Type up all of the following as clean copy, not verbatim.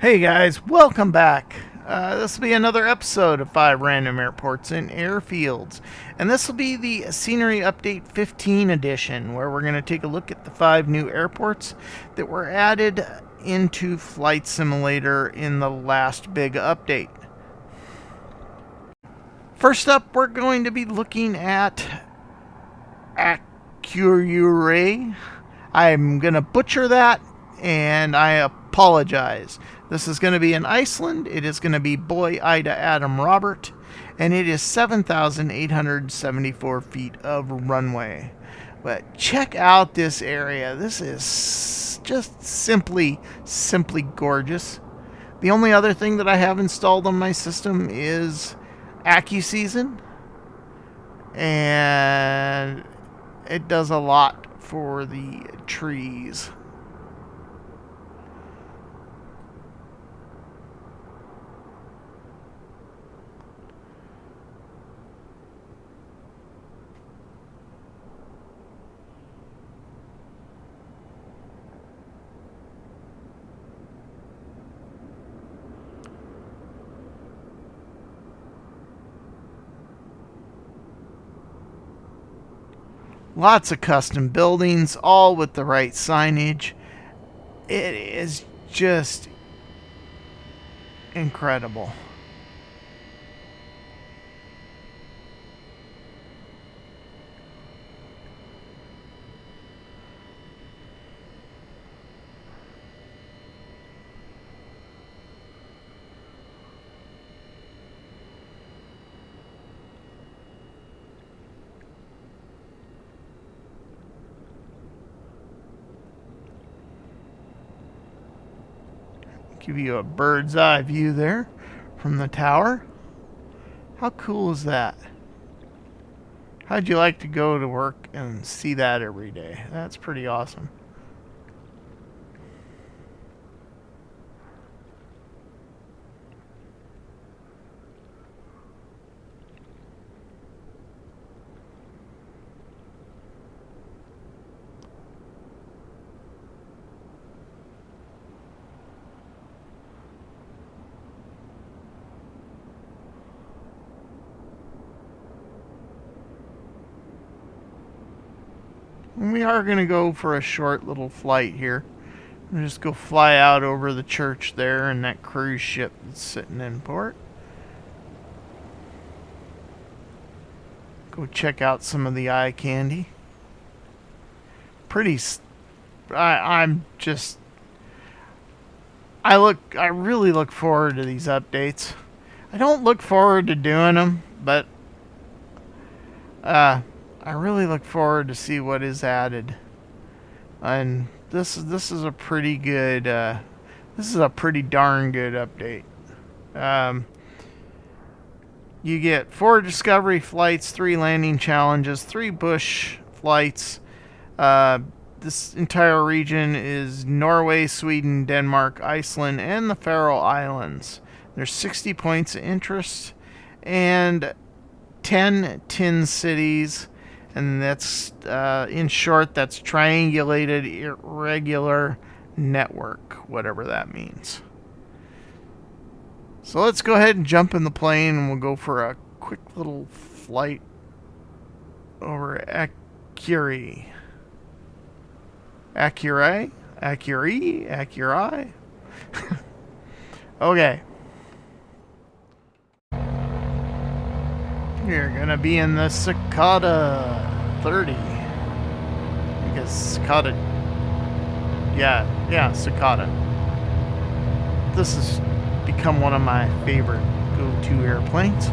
Hey guys, welcome back. This will be another episode of 5 Random Airports and Airfields. And this will be the Scenery Update 15 edition, where we're going to take a look at the 5 new airports that were added into Flight Simulator in the last big update. First up, we're going to be looking at Akureyri. I'm going to butcher that, and I apologize. This is going to be in Iceland. It is going to be Boy Ida Adam Robert, and it is 7,874 feet of runway. But check out this area. This is just simply gorgeous. The only other thing that I have installed on my system is AccuSeason, and it does a lot for the trees. Lots of custom buildings, all with the right signage. It is just incredible. Give you a bird's eye view there from the tower. How cool is that? How'd you like to go to work and see that every day? That's pretty awesome. And we are going to go for a short little flight here. We'll just go fly out over the church there and that cruise ship that's sitting in port. Go check out some of the eye candy. Pretty. I'm just. I really look forward to these updates. I don't look forward to doing them, but I really look forward to see what is added. And this is a pretty good. This is a pretty darn good update. You get 4 discovery flights, 3 landing challenges, 3 bush flights. This entire region is Norway, Sweden, Denmark, Iceland, and the Faroe Islands. There's 60 points of interest and 10 tin cities. And that's, in short, that's triangulated irregular network, whatever that means. So let's go ahead and jump in the plane, and we'll go for a quick little flight over Akureyri. Akureyri? Okay. You're gonna be in the Cicada 30. Because Cicada. Yeah, Cicada. This has become one of my favorite go-to airplanes.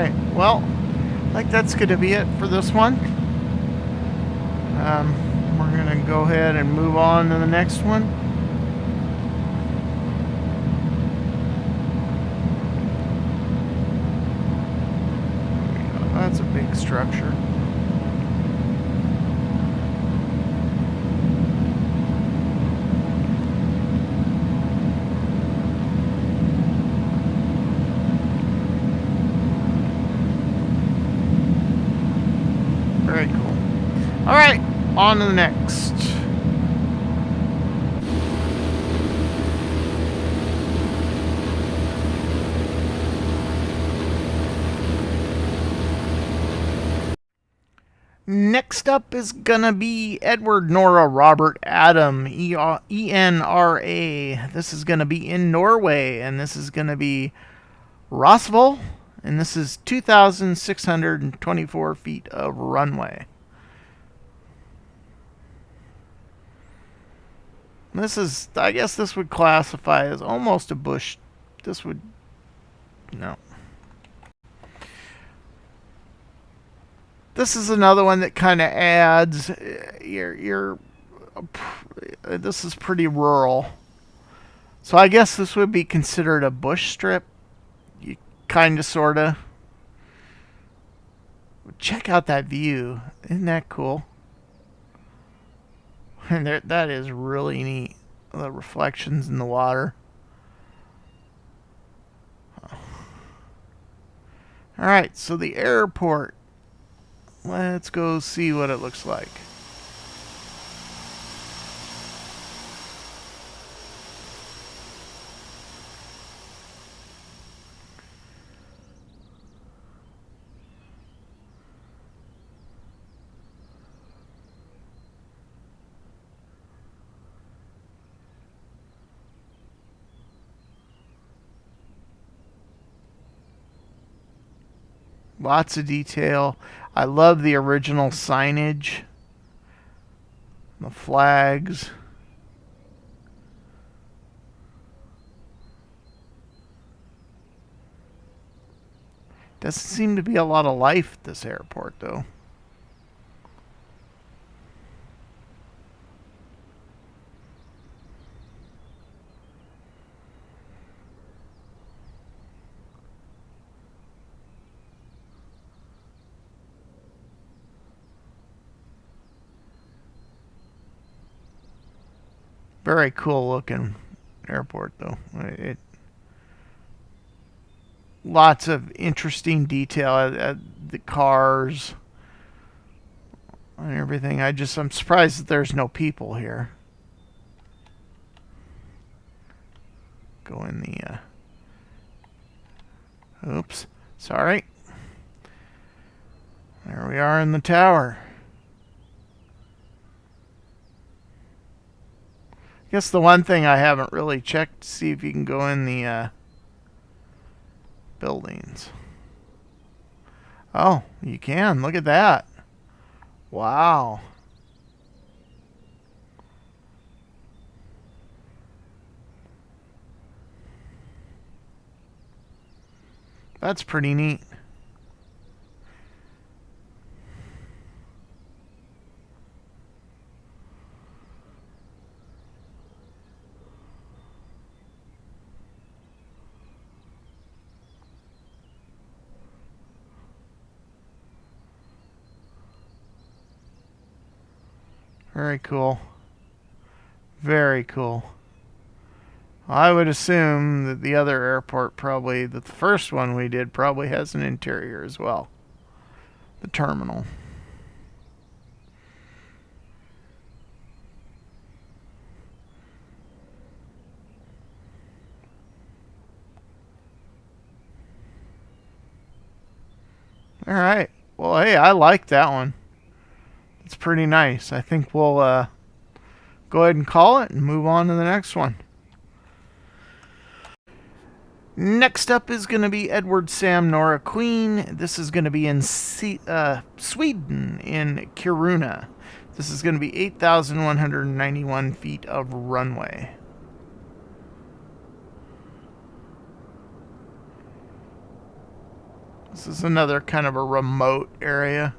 Alright, well, I think that's going to be it for this one. We're going to go ahead and move on to the next one. That's a big structure. Very cool. Alright, on to the next. Next up is gonna be Edward, Nora, Robert, Adam, ENRA. This is gonna be in Norway, and this is gonna be Rosvoll, and this is 2,624 feet of runway. This is, I guess this would classify as almost a bush. This would, no. This is another one that kind of adds, this is pretty rural. So I guess this would be considered a bush strip. You kind of, sort of. Check out that view. Isn't that cool? And that is really neat. The reflections in the water. Alright, so the airport. Let's go see what it looks like. Lots of detail. I love the original signage. The flags. Doesn't seem to be a lot of life at this airport, though. Very cool looking airport, though. Lots of interesting detail at the cars and everything. I'm surprised that there's no people here. Go in the oops, sorry. There we are in the tower. I guess the one thing I haven't really checked to see if you can go in the buildings. Oh, you can. Look at that. Wow. That's pretty neat. Very cool. Very cool. I would assume that the other airport probably, the first one we did, probably has an interior as well. The terminal. Alright. Well, hey, I like that one. It's pretty nice. I think we'll go ahead and call it and move on to the next one. Next up is going to be Edward, Sam, Nora, Queen. This is going to be in Sweden, in Kiruna. This is going to be 8,191 feet of runway. This is another kind of a remote area.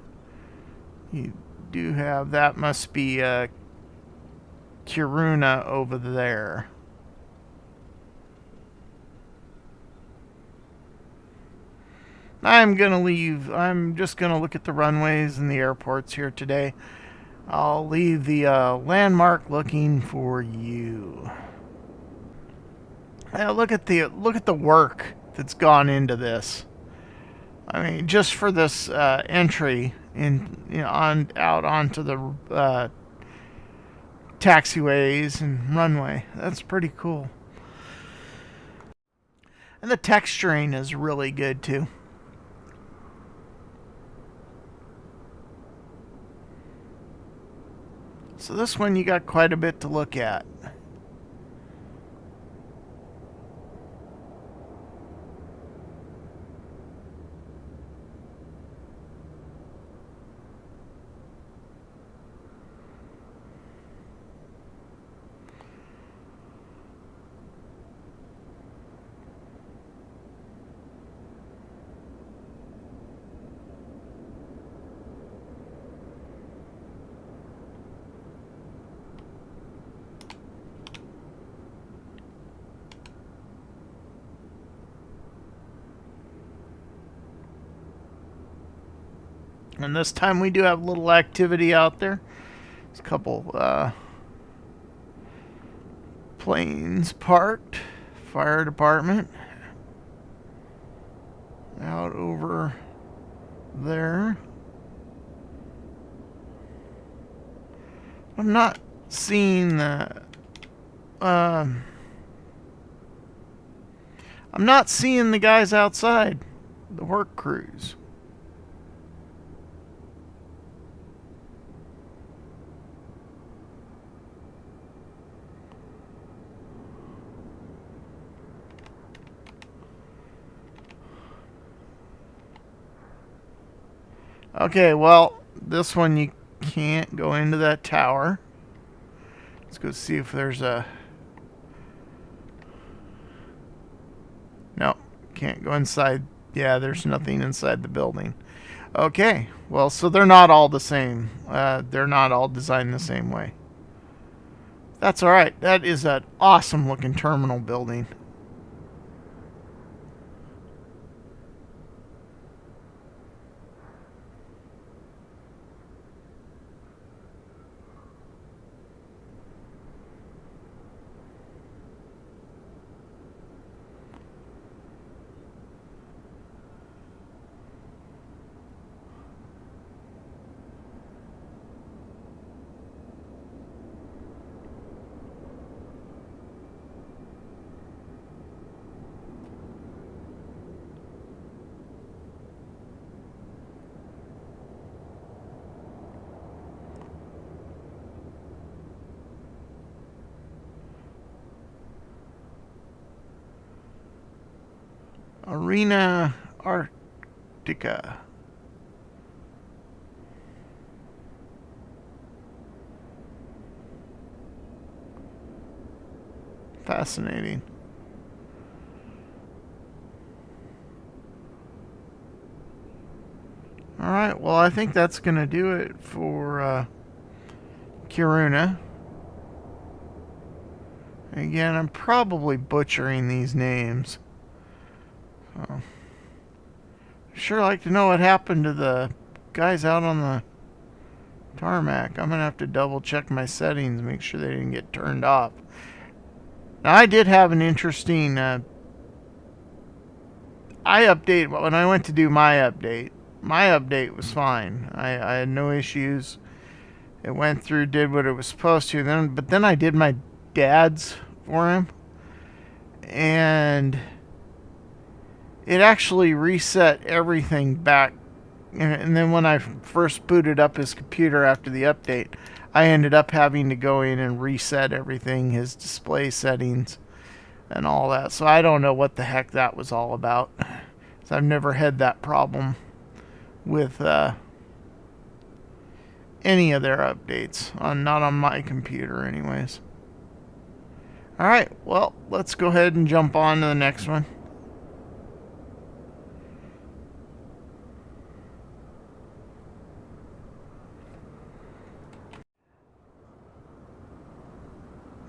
You do have, that must be Kiruna over there. I'm gonna leave. I'm just gonna look at the runways and the airports here today. I'll leave the landmark looking for you. Look at the work that's gone into this. I mean, just for this entry in, out onto the taxiways and runway. That's pretty cool. And the texturing is really good too. So this one you got quite a bit to look at. And this time we do have a little activity out there. There's a couple planes parked. Fire department out over there. I'm not seeing the I'm not seeing the guys outside, the work crews. Okay, well, this one you can't go into that tower. Let's go see if there's a... No, can't go inside. Yeah, there's nothing inside the building. Okay, well, so they're not all the same. They're not all designed the same way. That's alright. That is an awesome looking terminal building. Arena Arctica. Fascinating. Alright, well, I think that's going to do it for Kiruna. Again, I'm probably butchering these names. I'd sure like to know what happened to the guys out on the tarmac. I'm going to have to double check my settings, make sure they didn't get turned off. Now, I did have an interesting I update when I went to do my update. My update was fine. I had no issues. It went through, did what it was supposed to. But then I did my dad's for him, and it actually reset everything back. And then when I first booted up his computer after the update, I ended up having to go in and reset everything, his display settings and all that. So I don't know what the heck that was all about. So I've never had that problem with any of their updates, not on my computer anyways. Alright, well, let's go ahead and jump on to the next one.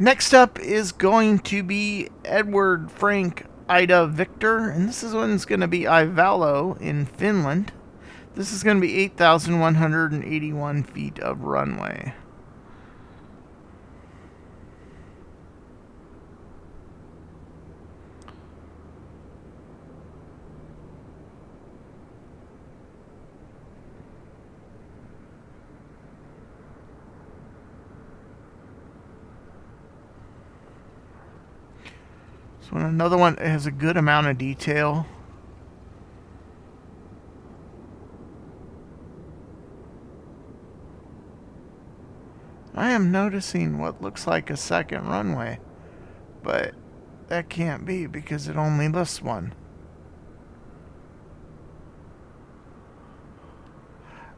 Next up is going to be Edward Frank Ida Victor, and this one's going to be Ivalo in Finland. This is going to be 8,181 feet of runway. So another one has a good amount of detail. I am noticing what looks like a second runway, but that can't be because it only lists one.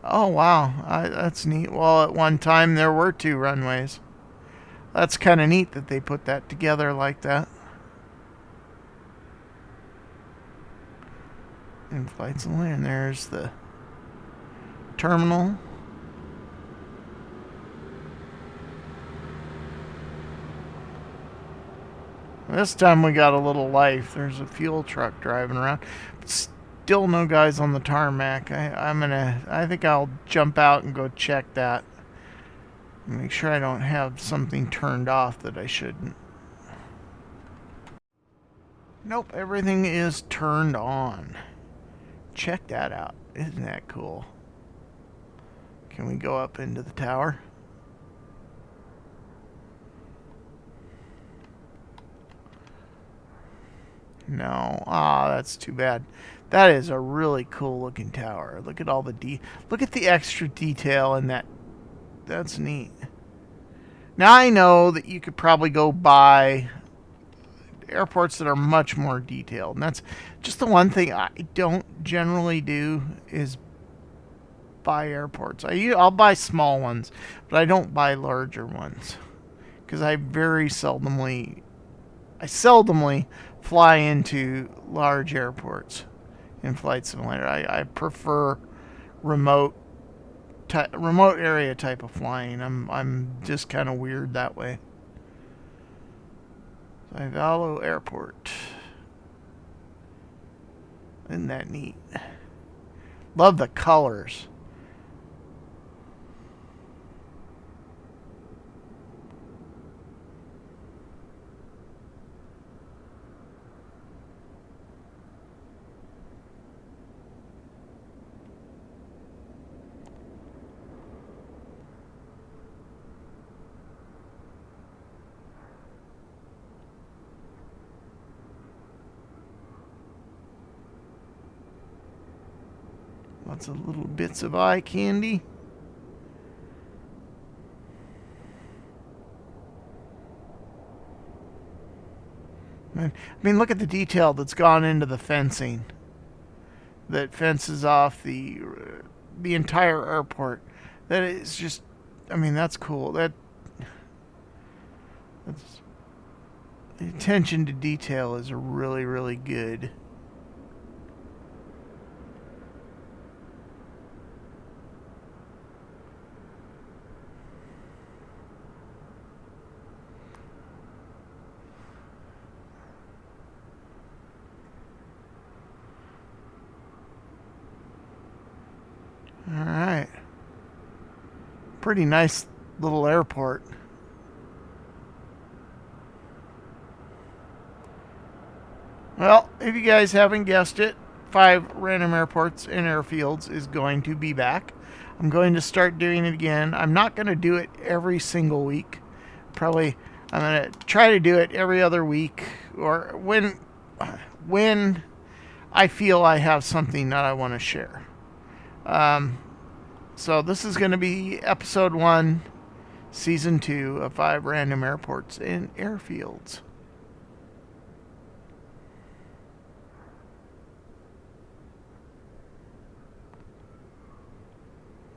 Oh wow, that's neat. Well, at one time there were two runways. That's kind of neat that they put that together like that. In flights and land, there's the terminal. This time we got a little life. There's a fuel truck driving around. But still no guys on the tarmac. I think I'll jump out and go check that. Make sure I don't have something turned off that I shouldn't. Nope, everything is turned on. Check that out. Isn't that cool? Can we go up into the tower? No. Ah, that's too bad. That is a really cool looking tower. Look at all the look at the extra detail in that. That's neat. Now I know that you could probably go buy airports that are much more detailed, and that's just the one thing I don't generally do is buy airports. I'll buy small ones, but I don't buy larger ones because I seldomly fly into large airports in Flight Simulator. I prefer remote area type of flying. I'm just kind of weird that way. Ivalo Airport. Isn't that neat? Love the colors. Lots of little bits of eye candy. I mean, look at the detail that's gone into the fencing that fences off the entire airport. That is just, I mean, that's cool. That's the attention to detail is really, really good. Alright. Pretty nice little airport. Well, if you guys haven't guessed it, 5 Random Airports and Airfields is going to be back. I'm going to start doing it again. I'm not going to do it every single week. I'm going to try to do it every other week or when I feel I have something that I want to share. So this is going to be episode 1, season 2 of 5 Random Airports and Airfields.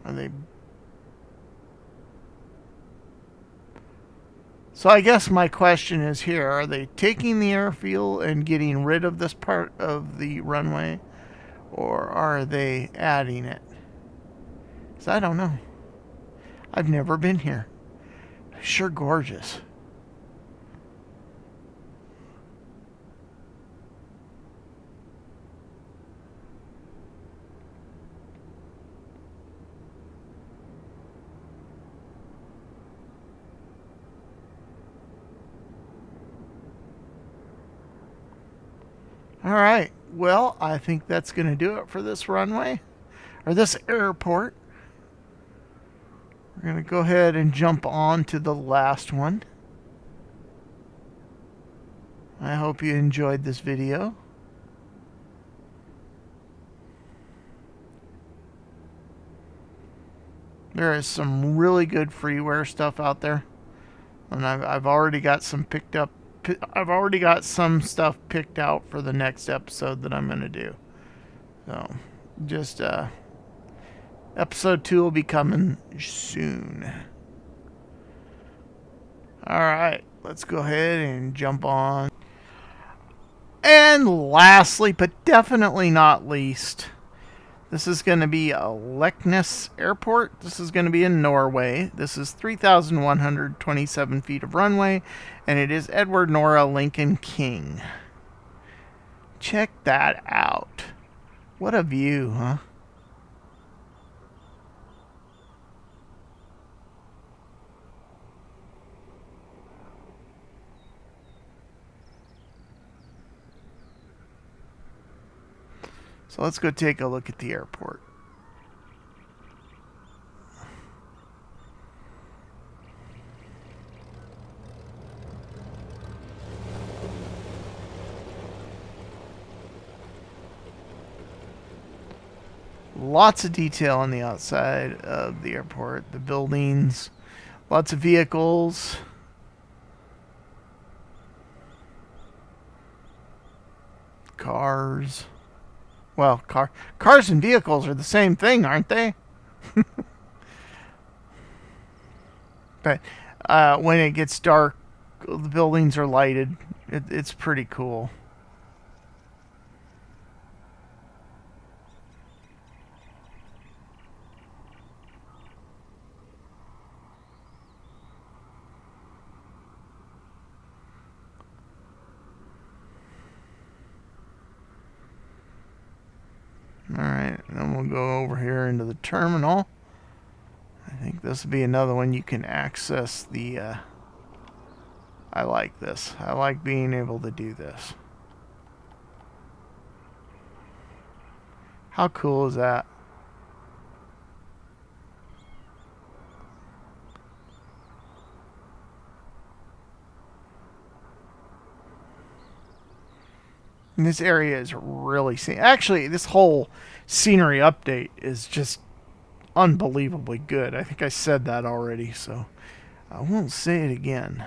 Are they? So I guess my question is here, are they taking the airfield and getting rid of this part of the runway, or are they adding it? I don't know. I've never been here. Sure gorgeous. right. Well, I think that's going to do it for this runway, or this airport. We're going to go ahead and jump on to the last one. I hope you enjoyed this video. There is some really good freeware stuff out there, and I've already got some picked up. I've already got some stuff picked out for the next episode that I'm going to do. So, just episode 2 will be coming soon. All right, let's go ahead and jump on. And lastly, but definitely not least, this is going to be Leknes Airport. This is going to be in Norway. This is 3,127 feet of runway, and it is Edward Nora Lincoln King. Check that out. What a view, huh? So let's go take a look at the airport. Lots of detail on the outside of the airport, the buildings, lots of vehicles. Cars. Well, cars and vehicles are the same thing, aren't they? But when it gets dark, the buildings are lighted. It's pretty cool. Alright, then we'll go over here into the terminal. I think this will be another one you can access the... I like this. I like being able to do this. How cool is that? And this area is really actually, this whole scenery update is just unbelievably good. I think I said that already, so I won't say it again.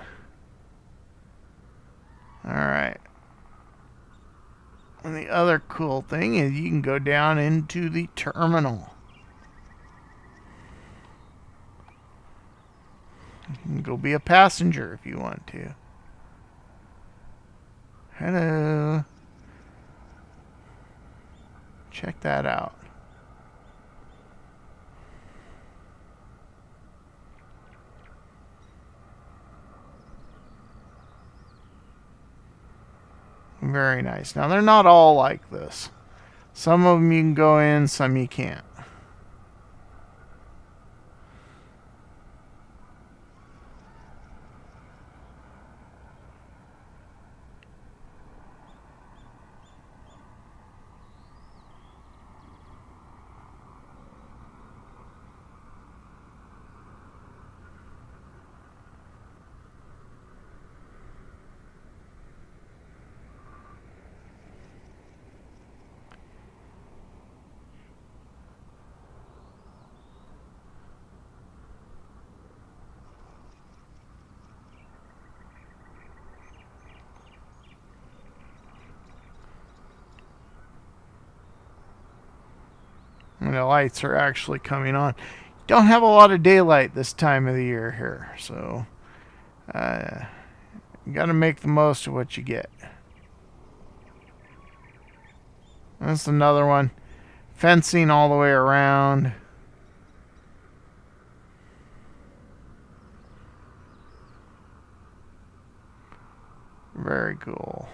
Alright. And the other cool thing is you can go down into the terminal. You can go be a passenger if you want to. Hello. Check that out. Very nice. Now, they're not all like this. Some of them you can go in, some you can't. And the lights are actually coming on. Don't have a lot of daylight this time of the year here, so you got to make the most of what you get. That's another one. Fencing all the way around. Very cool.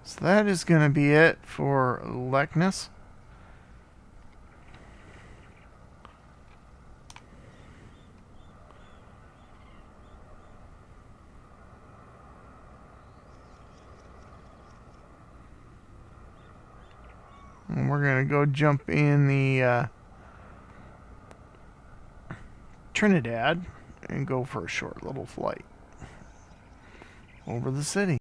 So that is going to be it for Leknes. And we're going to go jump in the Trinidad and go for a short little flight over the city.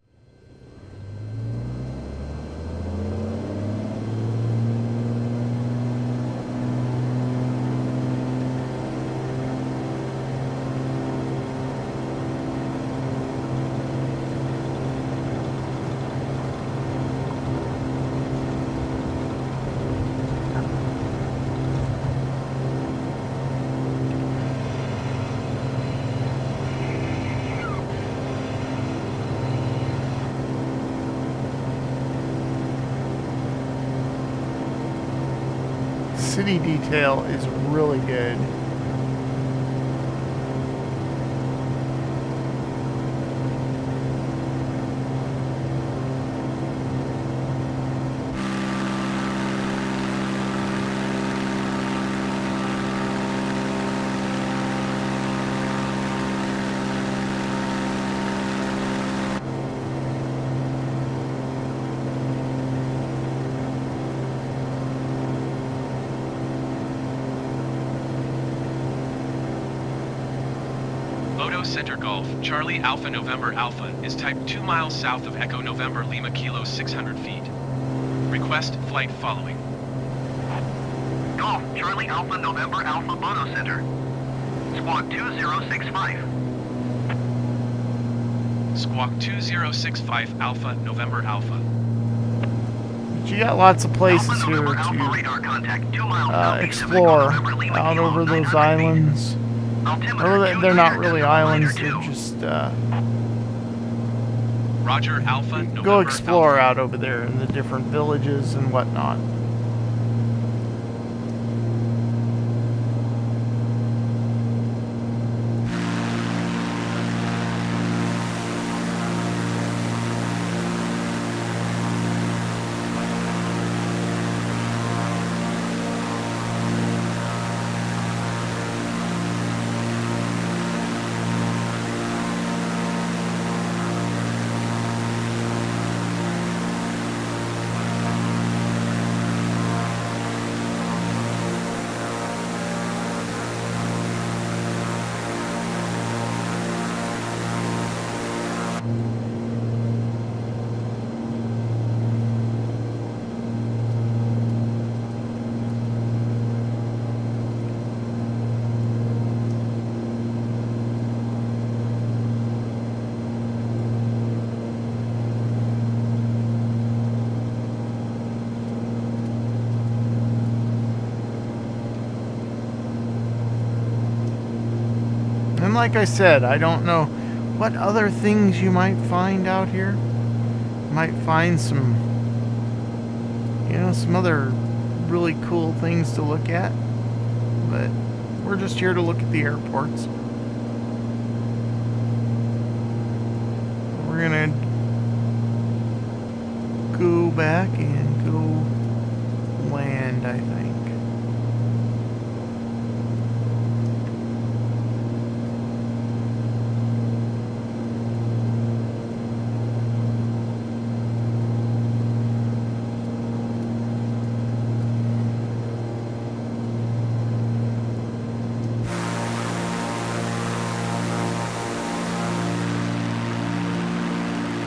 City detail is really good. Moto Center Golf, Charlie Alpha November Alpha is type 2 miles south of Echo November Lima Kilo 600 feet. Request flight following. Golf, Charlie Alpha November Alpha Moto Center. Squawk 2065. Squawk 2065 Alpha November Alpha. You got lots of places Alpha here November Alpha to radar contact 2 miles southeast of Echo explore November Lima out Kilo over those 900 feet. islands. Altimeter Well, they're not really 2 islands, decimal they're minor just Roger Alpha November go explore Alpha. out over there in the different villages and whatnot. And like I said, I don't know what other things you might find out here. Might find some, some other really cool things to look at. But we're just here to look at the airports. We're gonna go back and go land, I think.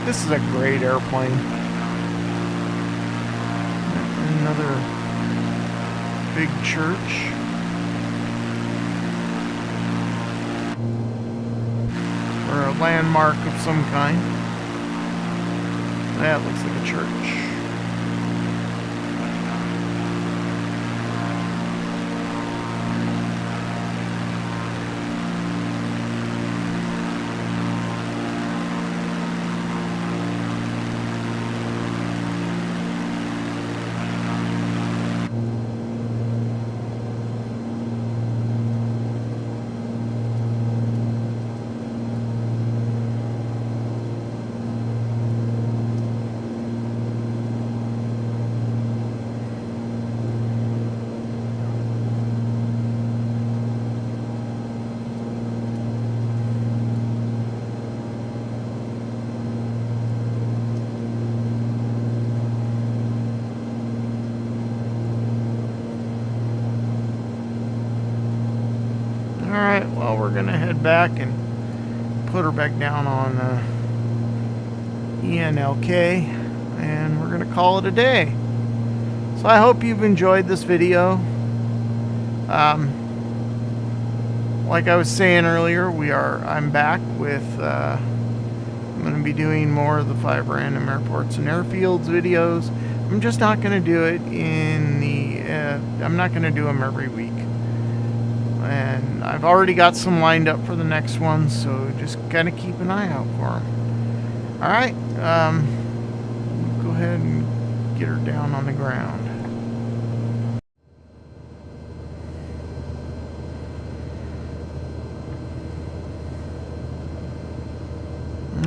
This is a great airplane. Another big church. Or a landmark of some kind. That looks like a church. Alright, well, we're going to head back and put her back down on ENLK, and we're going to call it a day. So I hope you've enjoyed this video. Like I was saying earlier, I'm back with, I'm going to be doing more of the 5 random airports and airfields videos. I'm just not going to do it I'm not going to do them every week. And I've already got some lined up for the next one, so just kind of keep an eye out for them. Alright, go ahead and get her down on the ground.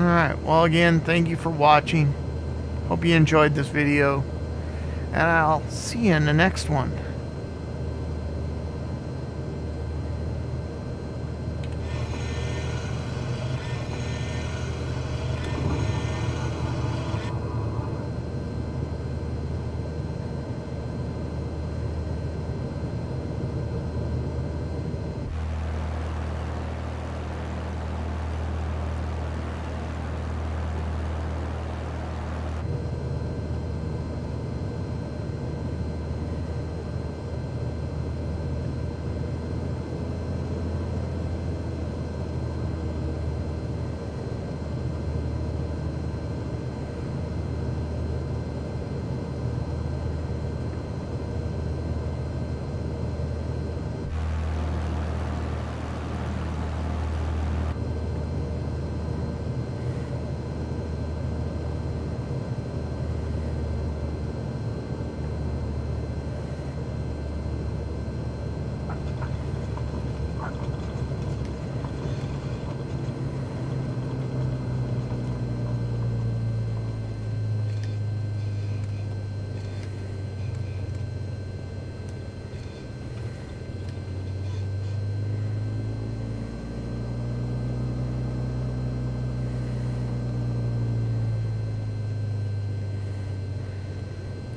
Alright, well again, thank you for watching. Hope you enjoyed this video, and I'll see you in the next one.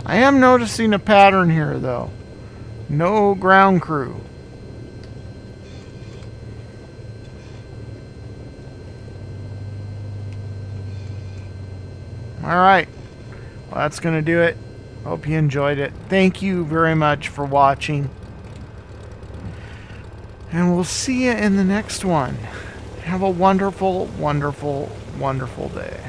I am noticing a pattern here, though. No ground crew. Alright. Well, that's going to do it. Hope you enjoyed it. Thank you very much for watching. And we'll see you in the next one. Have a wonderful, wonderful, wonderful day.